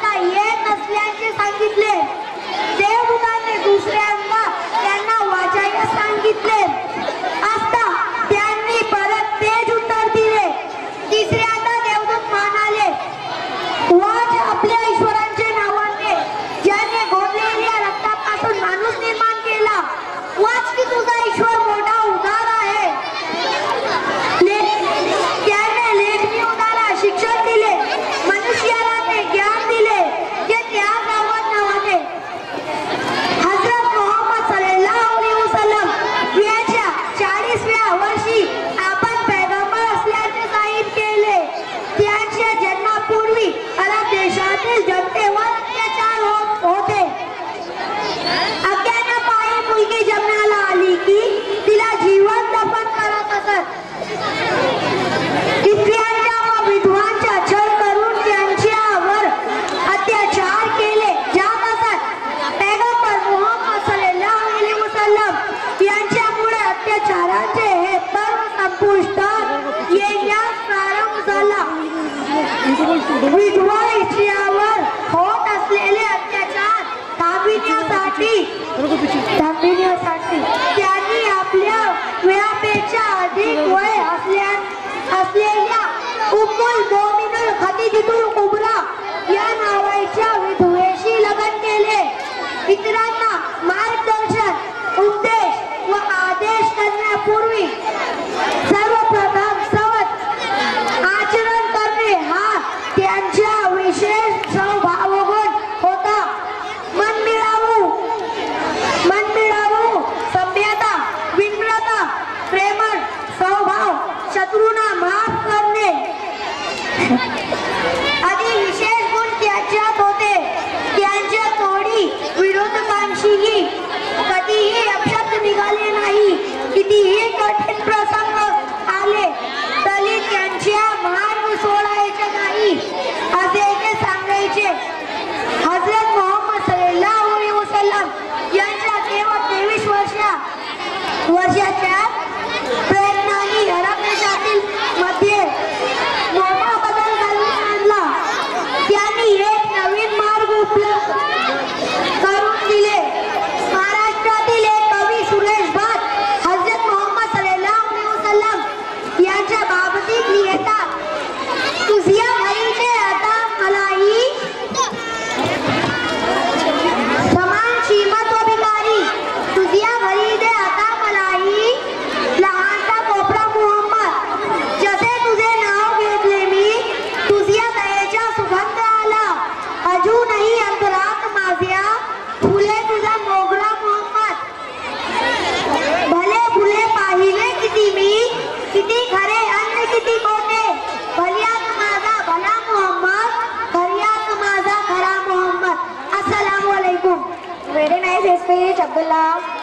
वाचता येत नसल्याचे सांगितले। देवदूताने दुसऱ्यांदा त्यांना वाचायला सांगितले असता त्यांनी परत तेच उत्तर दिले। तिसऱ्यांदा देवदूत म्हणाले, वाच आपल्या ईश्वरांचे नावाने ज्याने घोळलेल्या रक्तापासून माणूस निर्माण केला। वाच की तुझा ईश्वर मोठा उदार आहे। त्याने लेखनी उदारा शिक्षण दिले, मनुष्याला ते ज्ञान दिले जे त्या नावाने हजरत मोहम्मद सल्लल्लाहु अलैहि वसल्लम यांच्या 40व्या वर्षी आपण पैगंबर असल्याचे जाहीर केले। त्यांच्या जन्मापूर्वी अरब देशातील जनतेवर अत्याचार होत होते। अज्ञानापायी मुलगी जन्माला आली की तिला जीवन दफन करत असत। स्त्रियांच्या व विधवांचा छळ करून त्यांच्यावर अत्याचार केले जात असत। पैगंबर मोहम्मद सल्लल्लाहु अलैहि वसल्लम यांच्यामुळे अत्याचाराचे हे पर्व संपुष्टात येण्यास प्रारंभ झाला। विधवा स्त्रियांवर होत असलेले अत्याचार थांबविण्यासाठी त्यांनी आपल्या वयापेक्षा अधिक वय असलेल्या उम्मुल मोमिनीन खदीजातुल कुबरा या नावाच्या विधवेशी लग्न केले। इतरांना मार्गदर्शन, उपदेश व आदेश करण्यापूर्वी सर्वप्रथम सवत आचरण करणे हा त्यांच्या विशेष स्वभावगुण होता। मन मिळावू, सभ्यता, विनम्रता, प्रेमळ स्वभाव, शत्रूंना माफ करणे आदी विशेष गुण त्याच्यात होते। त्यांच्या तोडी विरोधकांशीही कधीही अपशब्द निघाले नाही। कितीही कठीण प्रसंग आले तरी त्यांच्या मार्ग सोडायचे नाही असे ते सांगायचे। हजरत मोहम्मद सल्लल्लाहु अलैहि वसल्लम यांच्या केवळ 23 वर्षाच्या प्रयत्नांनी अरब देशातील मध्ये मोठा बदल घडवून आणला। त्यांनी एक नवीन मार्ग उपलब्ध करून दिले। महाराष्ट्रातील एक कवी सुरेश भट हजरत मोहम्मद सल्लल्लाहु अलैहि वसल्लम यांच्या बाबतीत लिहितात, तुझ्या घरीचे आता मलाही समान श्रीमंत व भिकारी, तुझ्या घरी दे आता मलाही लहानसा कोपरा मोहम्मद। जसे तुझे नाव घेतले मी तुझ्या दयेचा सुगंध आला। अजूनही अंतरात माझ्या फुले तुझा मोगरा मोहम्मद। भले फुले पाहिले किती मी, किती खरे अन्न किती खोटे। भल्यात माझा भला मोहम्मद, खऱ्यात माझा खरा मोहम्मद। अस्सलामु अलैकुम। Very nice speech, Abdullah.